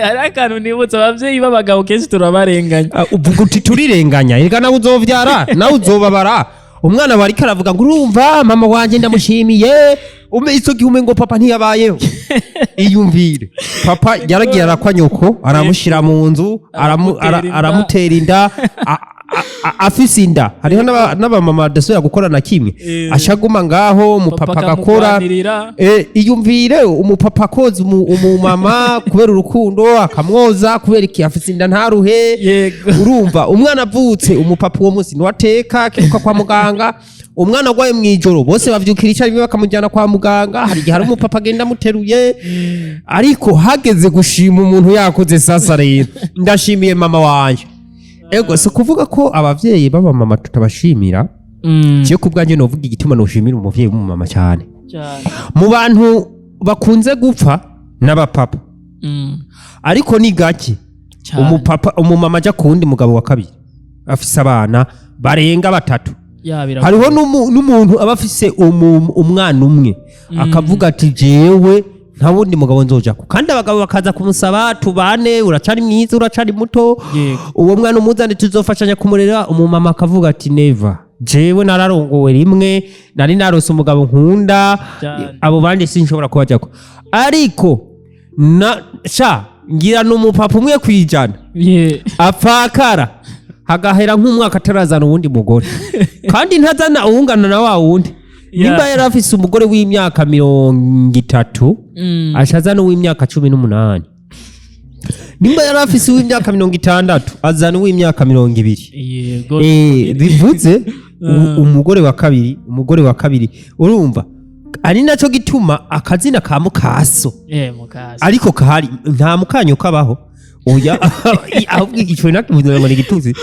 hari akantu nibutsa abavyeyi b'abagabo kenshi turabarenganya
uvuga uti turirenganya ega nawe uzovyara nawe uzobabara umwana bari karavuga ngo urumva mama wanje ndamushimiye ico gihume ngo papa ntiyabayeho iyumvire papa yaragiye arakwa nyoko aramushira mu nzu aramutera inda afise inda hariho n'abamama badasubira gukora na kimwe ashaguma ngaho umupapa agakora iyumvire umupapa akoza umumama kubera urukundo akamwoza kubera iki afise inda ntaruhe urumva umwana avutse umupapa uwo munsi niwateka kiruka kwa muganga umwana agwaye mwijoro bose bavyukira icyarimwe bakamujyana kwa muganga hari igihe hari umupapa agenda amuteruye ariko hageze gushima umuntu yakoze sasa rero ndashimiye mama wanje ego se kuvuga ko abavyeyi baba mama tutabashimira cyo kubwanje no vuga igituma no shimira umuvyeyi w'umumama cyane mu bantu bakunze gupfa n'abapapa ariko ni gake umumama ajya kundi mugabo wa kabiri afise abana barenga batatu hariho n'umuntu aba afise umwana umwe akavuga ati jewe nta wundi mugabo nzojako kandi abagabo bakaza kumusaba tubane uracari mwiza uracari muto uwo mwana umuzane tuzofashanya kumurera umumama akavuga ati never jewe nararongowe rimwe nari narose umugabo nkunda abo bandi sinshobora kubajako ariko ngira n'umupapa umwe kwijana apfakara hagahera nk'umwaka atarazana uwundi mugore kandi ntazana uwungana na wa wundi nimba yari afise umugore w'imyaka 30 ashazana uw'imyaka 18 nimba yari afise uw'imyaka 60 azana uw'imyaka 20 bivuze umugore wa kabiri urumva ari naco gituma akazina ka mukaso ariko kahari nta mukanyo kabaho oya ahubwo igico nakivuze ngo nigituzi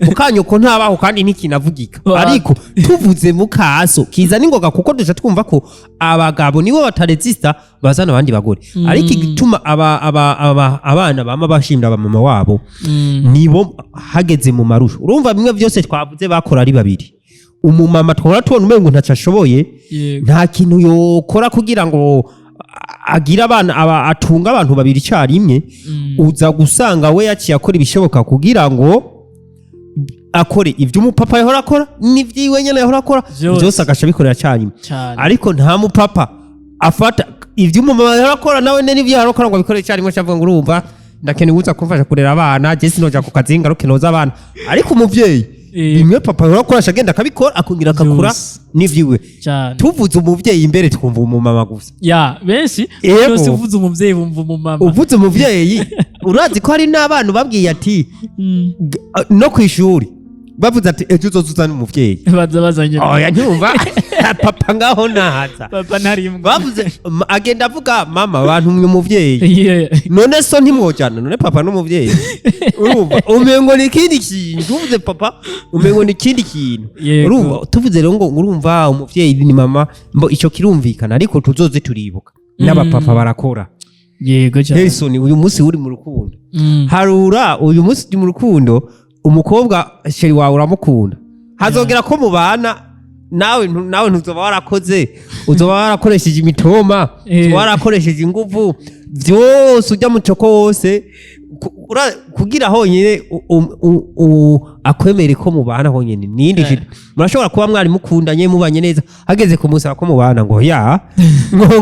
mukanyoko ntabaho kandi ntikinavugika ariko tuvuze mukaso kiza ningoga kuko duca twumva ko abagabo nibo bataresista bazana abandi bagore ariko igituma abana bama bashimira abamama wabo nibo hageze mu marusho urumva bimwe byose twavuze bakora ari babiri umumama twora tubona umengo ntacashoboye nta kintu yokora kugira ngo agira abana atunga abantu babiri cyarimwe uza gusanga we yaciye akora ibishoboka kugira ngo akore ibyo umupapa yahora akora n'ivyiwe nyene yahora akora byose agasha bikorera cyarimwe ariko nta mupapa afata ibyo umumama yahora akora nawe n'ivyo yahora akora ngo bikorere cyarimwe cyavuga ngo urumva ndakeneye uza kumfasha kurera abana je sinoja ku kazinga rukenoza abana ariko umuvyeyi bimwe papa yarakoresha agenda akabikora akongera akakura n'ivyiwe tuvuze umuvyeyi imbere twumva umumama gusa
benshi cyose uvuze umuvyeyi bumva umumama
uvuze umuvyeyi urazi ko hari n'abantu babwiye ati no kwishuri bavuze ati ejo uzozuzana umuvyeyi
bazanye
oya ntumva papa ngaho nahaza
papa ntarimwe
bavuze agenda avuga mama abantu mwe umuvyeyi none so ntimwojana none papa n'umuvyeyi urumva umengo ni kindi kintu tuvuze papa umengo ni kindi kintu urumva tuvuze rero ngo urumva umuvyeyi ni mama mbo ico kirumvikana ariko tuzoze turibuka n'abapapa barakora
yego cyane
Harleyson uyu munsi uri mu rukundo harura uyu munsi uri mu rukundo umukobwa sheri wawe uramukunda hazogera ko mubana nawe ntuzoba warakoze uzoba warakoresheje imitoma uzoba warakoresheje inguvu byose ujya mu coko wose kugira honyine akwemere ko mubana honyine nindi murashobora kuba mwari mukundanye mubanye neza hageze kumusaba ko mubana ngo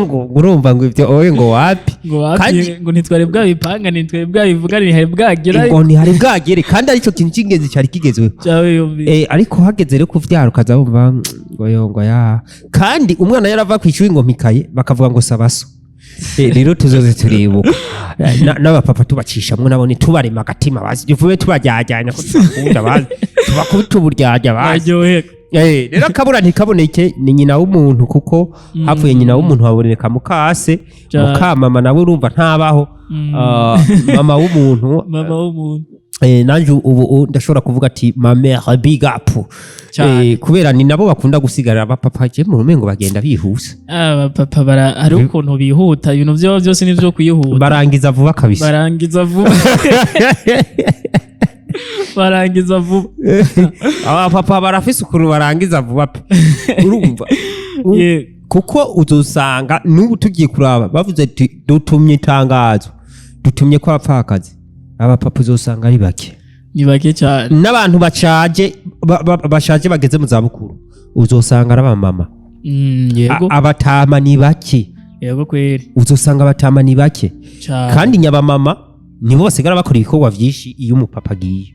ngo urumva ngo ibyo oye ngo wapi
kandi ngo nitware bwabipanga nitware bwabivuga ni hari bwagera
ngo ni hari bwagere kandi arico kintu cy'ingenzi cyari kigezweho ariko hageze rero kuvyara ukaza bumva ngo kandi umwana yarava ku ishuri ngo mpikaye bakavuga ngo sabaso rero tuzoze turibuka n'abapapa tubacishamwe nabo nitubarema agatima bazi duvuye tubajyajyana ko tubakunda bazi tubakubita uburyarya bazi rero kabura ntikaboneke ni nyina w'umuntu kuko havuye nyina w'umuntu haboneka mukase mukamama nawe urumva ntabaho mama w'umuntu nanje ubu ndashobora kuvuga ati ma mère big up kubera ni nabo bakunda gusigarira abapapa je mu rumengo bagenda bihuse
abapapa hari ukuntu bihuta ibintu byo byose nivyo kuyihuta
barangiza vuba kabisa
barangiza vuba
abapapa barafise ukuru barangiza vuba urumva kuko uzosanga n'ubu tugiye kuraba bavuze ati dutumye itangazo dutumye kwa pfakazi abapapa uzosanga ari bake
ni bake cyane
n'abantu bashaje bageze mu zabukuru uzosanga ari abamama
yego
abatama ni bake
yego kweri
uzosanga abatama ni bake kandi nyabamama nibo basigara bakora ibikorwa byinshi iyo umupapa agiye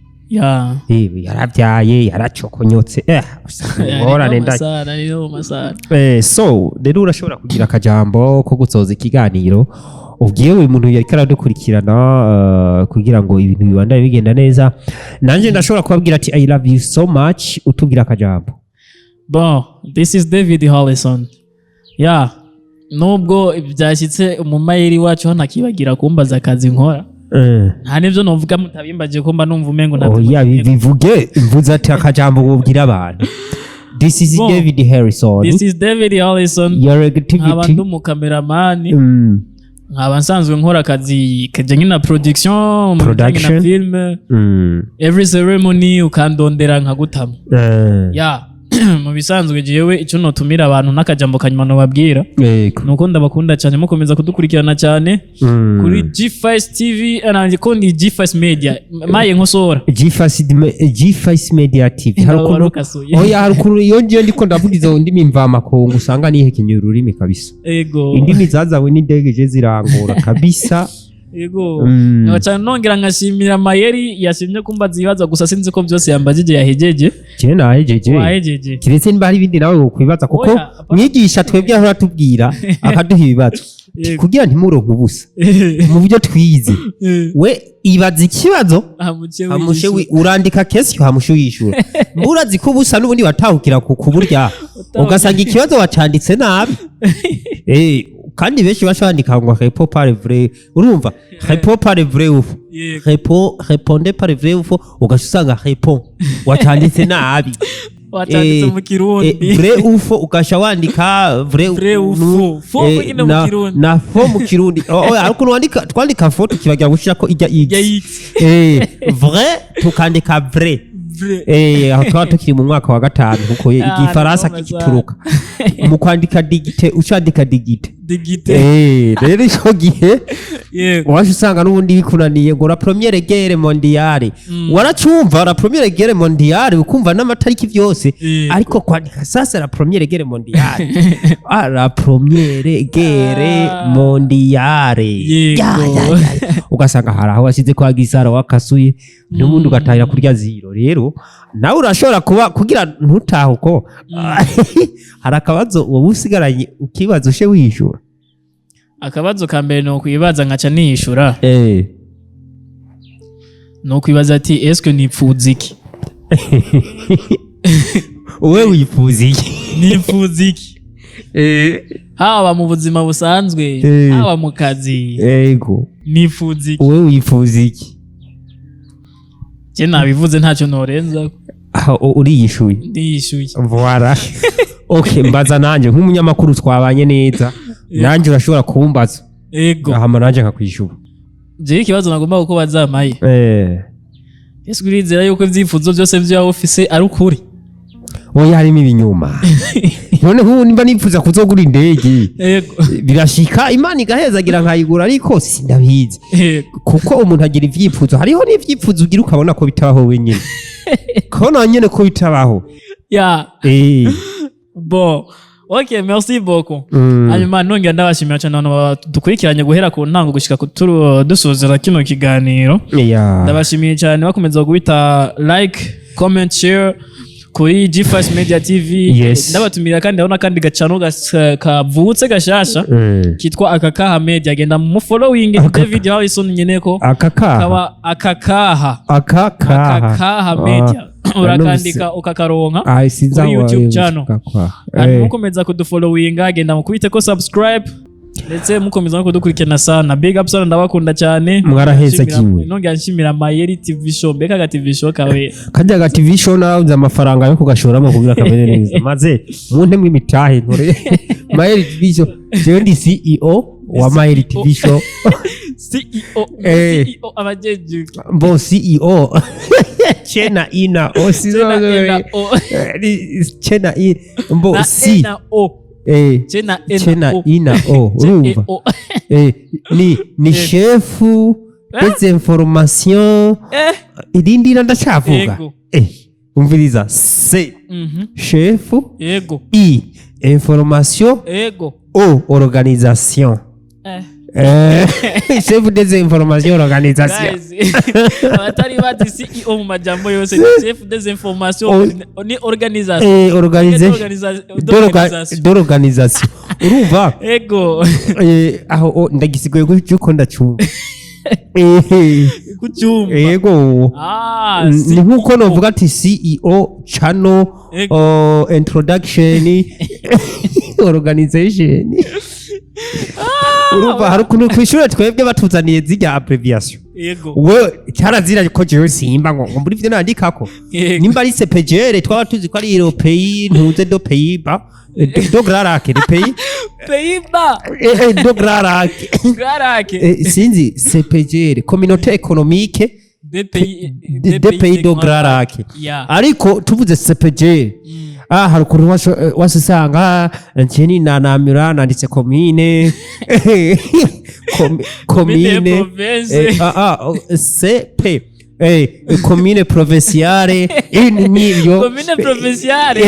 yarabyaye yaracokonyotse ngorane so rero urashobora kugira akajambo ko gusoza ikiganiro ubwiye buri muntu yariko aradukurikirana kugira ngo ibintu bibandanye bigenda neza nanje ndashobora kubabwira ati I love you so much utubwira akajambo
this is David Harleyson nubwo byashyitse umumayeri wacu hano akibagira kumbaza akazi nkora nta nibyo novuga mutabimbaje ko mba numva umengo
bivuge mvuze ati akajambo ubwira abantu This is David Harleyson your activity
abantu mu cameraman nkaba nsanzwe nkora akazi kajyanye na production na film every ceremony ukandondera nkagutama mu bisanzwe jewe icyo notumira abantu n'akajambo kanyuma no babwira nuko ndabakunda cyane mukomeza kudukurikirana cyane kuri G5 TV ananje ko ni G5 Media maye nkosora
G5 Media TV harukuru yongiye ndiko ndavugiza ndimi mva makongo usanga nihe kinyururimi kabisa indimi zazawe n'indege je zirangora kabisa
yego cyane nongera nkashimira Mayeri yashimye kumbaza ibibazo gusa sinzi ko byose yambajije yahejeje
je nahejeje
wahejeje
kiretse niba hari ibindi nawe ukwibaza kuko mwigisha twebwe aho atubwira akaduha ibibazo kugira ntimuronke ubusa mu byo twize we ibaza ikibazo hamushe urandika kesi hamushe yishura murazi ko ubusa n'ubundi watahukira ku burya ugasanga ikibazo wacanditse nabi kandi benshi bashandika ngo réponds par le vrai urumva réponds par le vrai ou répondez par le vrai ou faux ugasanga réponds wacanditse nabi
wacanditse mu Kirundi
vrai ou faux ugasha wandika vrai
ou faux faux nyine mu Kirundi
na faux mu Kirundi ariko wandika twandika faux tukibagira gushira ko ijya x vrai tukandika vrai aho twaba tukiri mu mwaka wa 5 kuko igifaransa kikituruka mu kwandika digite ucandika digite rero ico gihe waje usanga n'ubundi bikunaniye ngo la première guerre mondiale waracumva la première guerre mondiale ukumva n'amatariki byose ariko kwandika sasa la première guerre mondiale la première guerre mondiale ugasanga haraho wasize kwa gisara wakasuye n'ubundi ugatahira kurya zero rero nawe urashobora kuba kugira ntutahuko harakabazo uwo usigaranye ukibazo ushe wishura
akabazo ka mbere no kwibaza nkaca nishura no kwibaza ati eske nipfuza iki
wewe wifuza iki
nipfuza iki haba mu buzima busanzwe haba mu kazi
yego
nifuza iki
wewe wifuza iki
je nabivuze ntacyo norenza
uriyishuye
ndiyishuye
voilà okay mbaza nanje nk'umunyamakuru twabanye neza nanje urashobora kumbaza
yego
ahama nanje nkakwishura
je ikibazo nagomba uko bazamaye Yesu urizera yuko ivyifuzo byose bya office ari ukuri
oya harimo ibinyuma none nk'ubu nimba nifuza kuzogura indege birashika imana igahezagira nkayigura ariko sindabizi kuko umuntu agira ivyifuzo hariho n'ivyifuzo ugira ukabona ko bitabaho wenyine kona nyene ko bitabaho
bon ok merci beaucoup hanyuma nongera ndabashimira cyane abantu dukurikiranye guhera ku ntango gushika dusozera kino kiganiro ndabashimiye cyane bakomeza guhita like comment share kuri G5 Media TV ndabatumira kandi ndabona kandi gacano kavutse gashasha kitwa Akakaha Media genda mu following David Harleyson nyeneko Akakaha Media urakandika ukakaronka kuri YouTube channel mukomeza kudufollowinga genda mukubite ko subscribe ndetse mukomeza no kudukurikirana sana big up sana ndabakunda cyane
mwaraheza kimwe
nongera nshimira Mayeri TV show mbeka ga TV show kawe
kajya ga TV show nawe amafaranga yo kugashoramo kugira kamere neza maze muntu mwe mitahe ntore Mayeri TV show je ndi CEO wa Mayeri TV show
CEO abajeje
bon CEO chena ina chena mbo si chena ina urumva ni chefu des informations idindira ndacavuga umviriza c chefu i information o organisation chef des informations organisation
abatari bazi CEO mu majambo yose chef des informations ni organisation
d'organisation urumva aho ndagisigoye guko ndacumva
kucyumva
yego ni nkuko novuga ati CEO channel introduction organization urumva hari ukuntu kwishura twebwe batuzaniye zijya abbreviation we cyarazira ko jewe simba ngo muri vyo nandikako nimba ari CPGR twaba tuzi ko ari European ntuze do Pays-Bas do Grarac de Pays-Bas do Grarac sinzi CPGR communauté économique des pays do Grarac ariko tuvuze CPGR hari ukuntu wasanga njeni nanamira nanditse commune CP commune provinciale n'ibyo
commune provinciale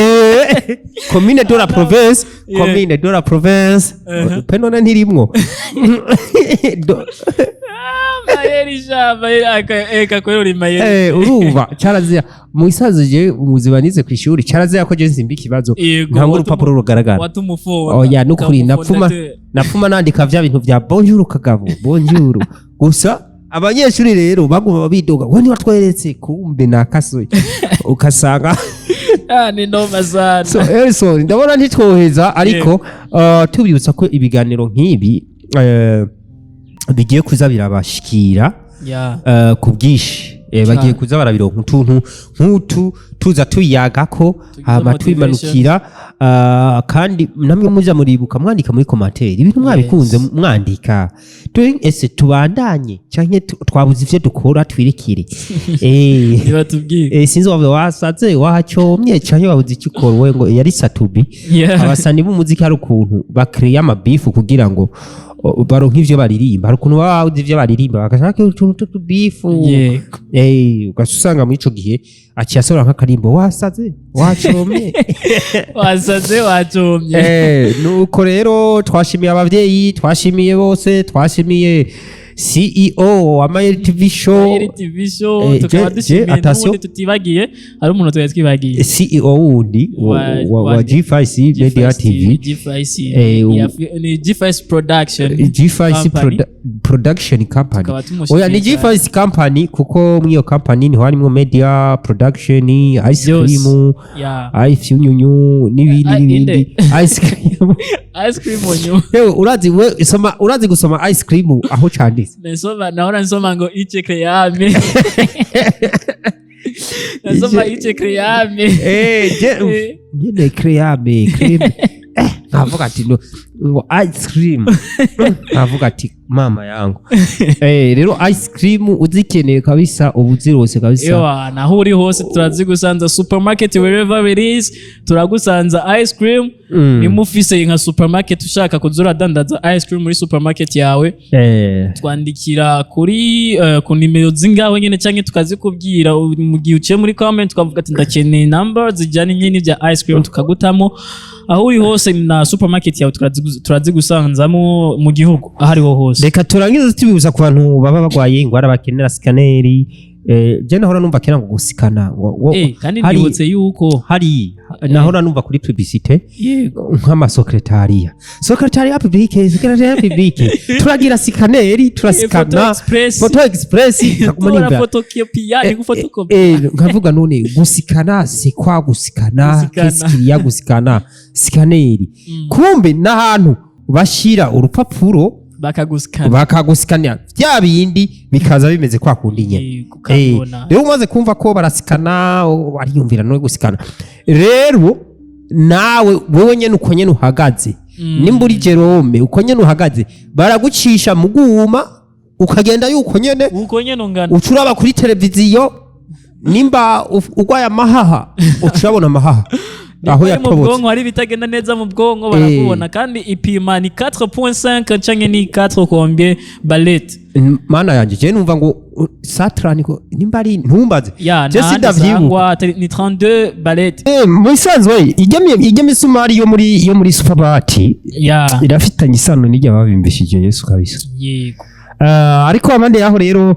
commune de la province commune de la province penona ntirimwo
mayeri shamba eka kwero uri mayeri
urumva carazira mu isazo je umuziba nize ku ishuri carazira ko je nsimba ikibazo ntabwo urupapuro rugaragara
watumufona
oya nukuri napfuma nandika vya bintu vya bonjour kagabo bonjour gusa abanyeshuri rero baguma bidoga ngo nibatweretse kumbe nakasoye ukasanga
ni noma sana
so Harleyson ndabona ntitwoheza ariko tubibutsa ko ibiganiro nk'ibi bigiye kuza birabashikira ku bwishi bagiye kuza barabironka utuntu nk'utu tuza tuyagako hama twimanukira kandi namwe muza muribuka mwandika muri commentaire ibintu mwabikunze mwandika ese tubandanye canke twabuze ivyo dukora twirikire
nibatubwire
sinzi wawe wasaze wahacomye canke wabuze ikikoro we ngo yari satubi abasani b'umuziki hari ukuntu bakriya amabifu kugira ngo baronka ivyo baririmba hari ukuntu bawuzi ivyo baririmba bagashaka utuntu tubifu ugasanga muri ico gihe aciyasora nk'akarimbo wasaze wacomye
wasaze wacomye
nuko rero twashimiye abavyeyi twashimiye bose twashimiye CEO wa Mayeri TV Show
tukaba dushimiye n'ubundi tutibagiye hari umuntu twari twibagiye
CEO wundi wa G5 Media TV
ni G5
Production Company oya ni G5 Company kuko mwiyo company niho harimo media production ice cream ice nyunyu n'ibindi ice
cream onyo
urazi gusoma ice cream aho canditse
nahora nsoma ngo ice creame nasoma ice creame
nyine creame navuga ati ngo ice cream navuga ati mama yangu rero ice cream uzikeneye kabisa ubuzirose kabisa
naho uri hose turazigusanza supermarket wherever it is turagusanza ice cream nimufise nka supermarket ushaka kuzura dandaza ice cream muri supermarket yawe twandikira kuri ku nimero zingawe nyene canke tukazikubwira mu gihe uciye muri comment tukavuga ati ndakeneye number zijyanye nyine bya ice cream tukagutamo aho uri hose na supermarket yawe turazigusanzamo mu gihugu ahariho hose
reka turangiza tubibuza ku bantu baba bagwaye ingwara bakenera scanner je nahora numva kera ngo gusikana
kandi nibutse yuko
hari nahora numva kuri publicité nk'ama secretariat publique turagira scanner turasikana photo express nkavuga none gusikana c'est quoi gusikana qu'est-ce qu'il y a gusikana scanner kumbe n'ahantu bashira urupapuro bakagusikana bya bindi bikaza bimeze kwa kundi nye rero umaze kumva ko barasikana bariyumvira no gusikana rero nawe wewe nyene uko nyene uhagaze nimburi Jerome uko nyene uhagaze baragucisha muguma ukagenda yuko nyene
ungana
ucuraba kuri televiziyo nimba ugwaya mahaha ucurabona mahaha aho yatobotse
bwonko hari bitagenda neza mu bwonko barakubona kandi ipima ni 4.5 canke ni 4 combien ballet
mana yanje je numva ngo satrani ko nimba ari ntumbaze
je sidavyibuka ni 32 ballet
musanzwe igeme sumari yo muri superbati irafitanye isano n'ijya babimbishije Yesu kabisa
yego
ariko abandi yaho rero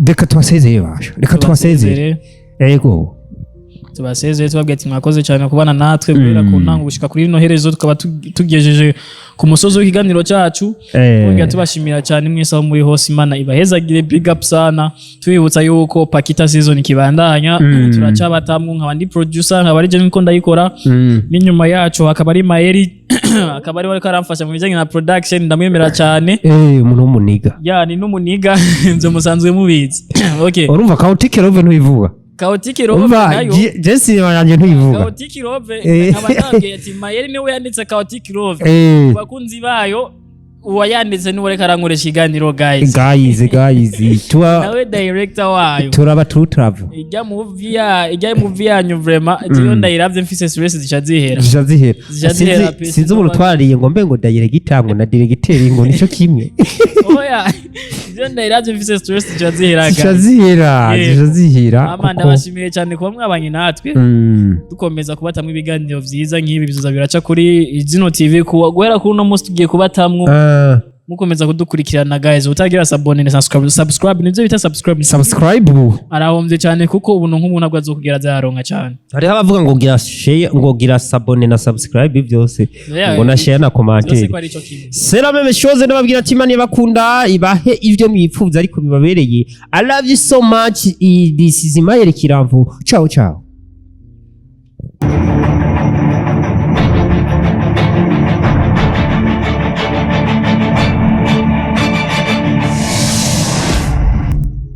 reka twasezeye basho reka twasezeye yego
tubasezeye tubabwiye ati mwakoze cyane kubana natwe guhera ku ntango gushika kuri rino herezo tukaba tugejeje ku musozo w'ikiganiro cyacu twongera tubashimira cyane mwese aho muri hose Imana ibahezagire big up sana tubibutsa yuko Pakita season kibandanya turacabatamwe nk'abandi producer nk'abari je niko ndayikora n'inyuma yacu akaba ari Mayeri akaba ari wariko aramfasha mu bijanye na production ndamwemera cyane
umuntu w'umuniga
ni n'umuniga nzo musanzwe mubizi okay
urumva Chaotic Love ntuyivuga
Chaotic Love nayo
Jesse wanje ntuyivuga
Chaotic Love nkabandabye ati Mayeri niwe yanditse Chaotic Love bakunzi bayo uwayanditse niwe reka arankoresha ikiganiro guys nawe director wayo
turaba true travel
ijya movie yanyu vraiment iyo ndayiravye mfise stress zishazihera
sinzi umuntu twariye ngo mbe ngo director ngo na directeur ngo nico kimwe
oya iyo ndayiravye mfise stress zishazihera amanda bashimiye cyane kuba mwabanye natwe dukomeza kubatamwe ibiganiro vyiza nk'ibi bizoza biraca kuri Zino TV guhera kuri uno munsi tugiye kubatamwo mukomeza kudukurikirana guys utagira sabone na subscribe nivyo bita subscribe arahombye cyane kuko ubuntu nk'umuntu agwa azokugera zaronka cyane
hari abavuga ngo gira share ngo gira sabone na subscribe byose ngo na share na commentaire c'est la même chose ndababwira ati Imana ibakunda ibahe ivyo mwipfuza ariko bibabereye. I love you so much. This is Imbere Kiramvu. Ciao ciao.